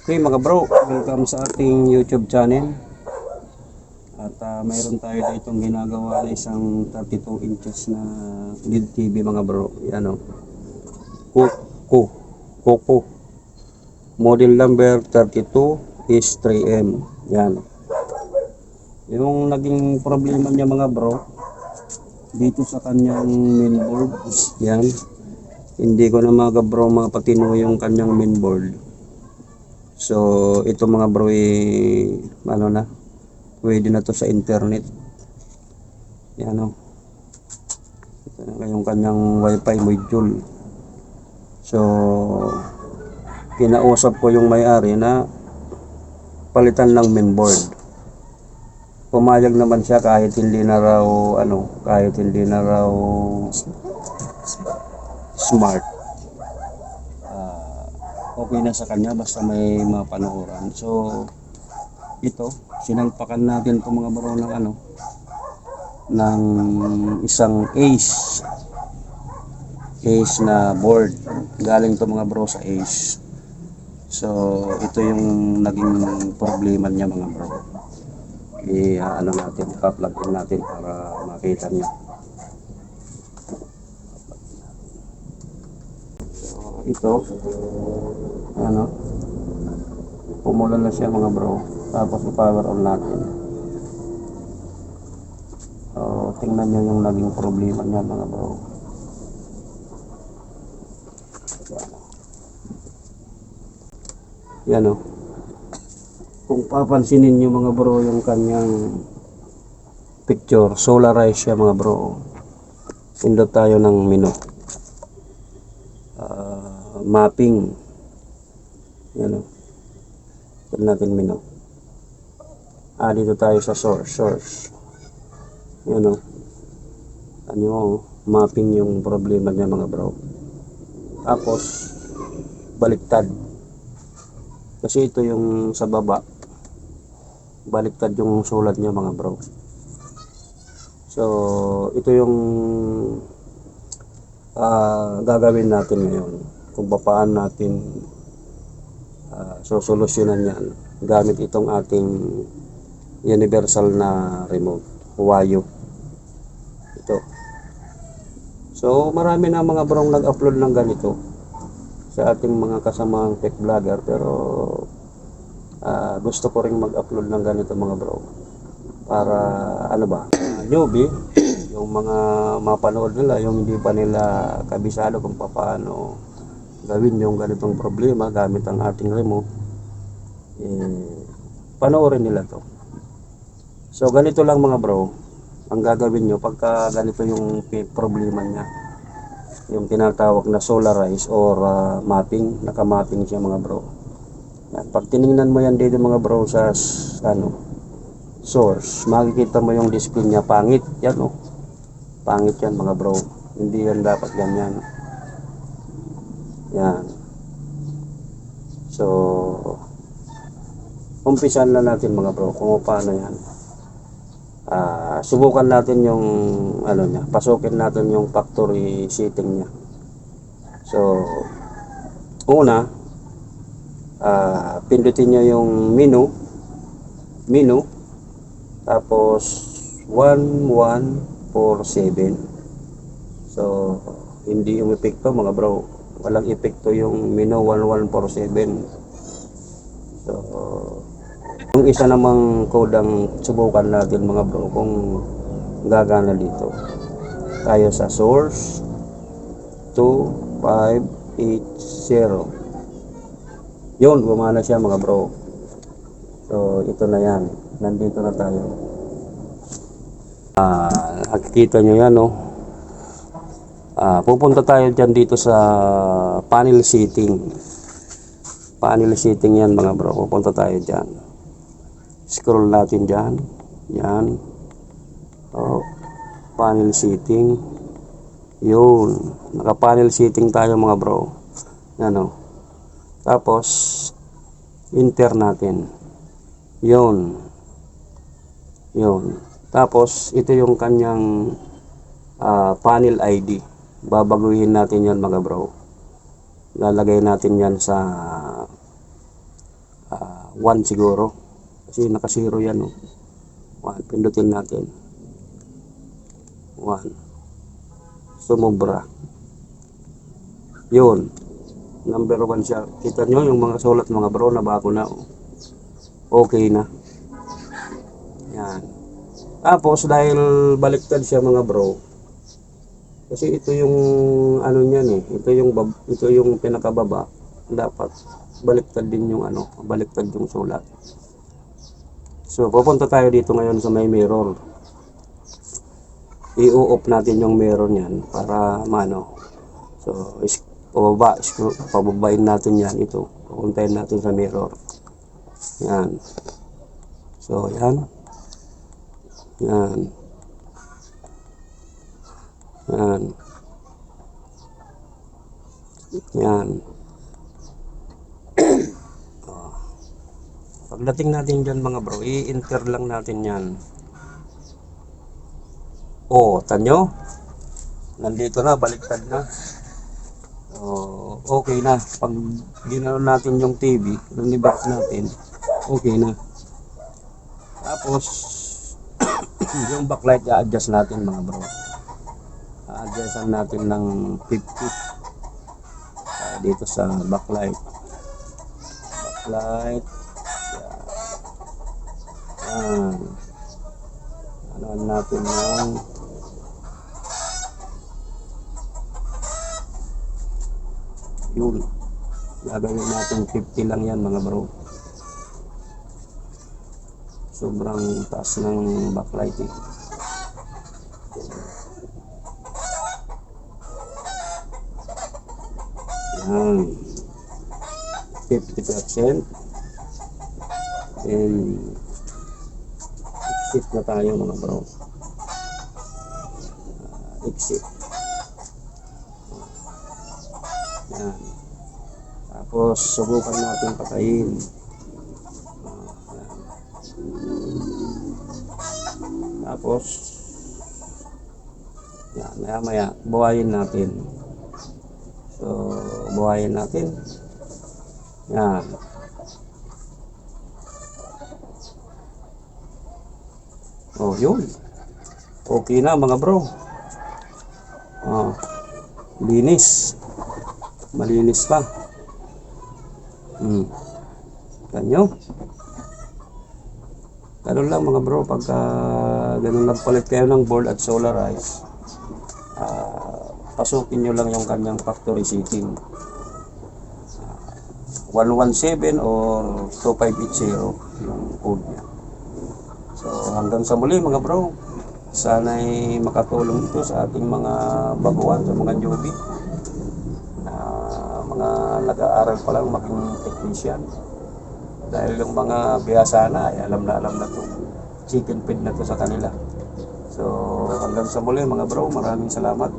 Okay mga bro, welcome sa ating YouTube channel. At mayroon tayo ditong ginagawa na isang 32 inches na LED TV mga bro. Yan o. Coco. Model number 32 is 3M. Yan. Yung naging problema niya mga bro, dito sa kanyang mainboard. Yan. Hindi ko na mga bro mapatino yung kanyang mainboard. So, ito mga bro, pwede na to sa internet. Yan o. Ito na yung kanyang wifi module. So, kinausap ko yung may-ari na palitan ng mainboard. Pumayag naman siya kahit hindi na raw, smart. Okay na sa kanya basta may mapanooran. So ito, sinalpakan natin itong mga bro ng isang Ace na board. Galing to mga bro sa Ace. So ito yung naging problema niya mga bro. Natin, pa-plug in natin para makita niyo. So ito, pumulan na siya mga bro, tapos i-power on natin. So tingnan nyo yung naging problema niya mga bro. Yan o. Kung papansinin nyo mga bro yung kanyang picture, solarize siya mga bro. Pindot tayo ng menu, mapping. Yan o. Tignan natin menu. Dito tayo sa source. Yan o. Mapping yung problema niya mga bro. Tapos baliktad. Kasi ito yung sa baba, baliktad yung sulat niya mga bro. So ito yung gagawin natin ngayon, kung paano natin solusyonan yan gamit itong ating universal na remote Huayo. Ito. So marami na mga brong nag-upload ng ganito sa ating mga kasamang tech vlogger, pero gusto ko ring mag-upload ng ganito mga bro para newbie, yung mga mapanood nila, yung hindi pa nila kabisado kung paano gawin yung ganitong problema gamit ang ating remote, panoorin nila to. So ganito lang mga bro ang gagawin nyo pagka ganito yung problema niya, yung tinatawag na solarize or mapping. Naka-mapping siya mga bro. Yan. Pag tiningnan mo yan dito mga bro sa source, makikita mo yung display niya pangit yan o. Pangit yan mga bro, hindi yan dapat ganyan. Yan. So umpisan na natin mga bro kung paano yan. Subukan natin yung niya, pasukin natin yung factory setting niya. So una, pindutin nyo yung menu, tapos 1147. So hindi yung epekto mga bro, walang epekto yung menu 1147. So yung isa namang code ang subukan natin mga bro kung gagana dito. Tayo sa source 2580. Yun, gumana siya mga bro. So ito na yan, nandito na tayo. Nakikita nyo yan pupunta tayo dyan dito sa panel setting yan mga bro. Pupunta tayo dyan, scroll natin dyan, yan, panel setting. Yun, naka panel setting tayo mga bro. Yan tapos enter natin. Yun. Tapos ito yung kanyang panel ID. Babaguhin natin yan mga bro. Lalagay natin yan sa 1 siguro. Kasi naka-zero yan, oh. 1, pindutin natin. 1. Sumobra. Yun. Number 1 siya. Kita nyo yung mga sulat mga bro na bago na, oh. Okay na. Yan. Tapos dahil baliktad siya mga bro. Kasi ito yung ano niyan eh. Ito yung pinakababa. Dapat baliktad din yung ano, baliktad yung sulat. So pupunta tayo dito ngayon sa may mirror. I-off natin yung mirror niyan para mano. So pababain natin yan ito. Pupuntahin natin sa mirror. Yan. So, yan. Yan. Yan. Yan. Pagdating natin dyan mga bro, i-enter lang natin yan. Tanyo? Nandito na, baliktad na. Okay na. Pag ginawa natin yung TV, nilibak natin, okay na. Tapos, yung backlight i-adjust natin mga bro. I-adjustan natin ng 50 dito sa backlight. Backlight. Yan. Ano natin ng yun. Gagawin natin 50 lang yan mga bro. Sobrang taas ng backlight eh. Yan. 50%. And exit na tayo mga bro. Exit. Yan. Tapos subukan natin patayin. Tapos yan, maya buhayin natin. So buhayin natin. Yan. Yun. Okay na mga bro. Linis. Malinis pa. Ganyo. Ganun lang mga bro, pagka ganun nagpalit kayo ng board at solarize, pasukin nyo lang yung kanyang factory setting, 117 or 2580 yung code niya. So hanggang sa muli mga bro, sana'y makatulong ito sa ating mga baguhan, sa mga newbie na mga nag-aaral pa lang maging technician. Dahil yung mga biyasa na ay alam na itong chicken feed na to sa kanila. So hanggang sa muli mga bro, maraming salamat.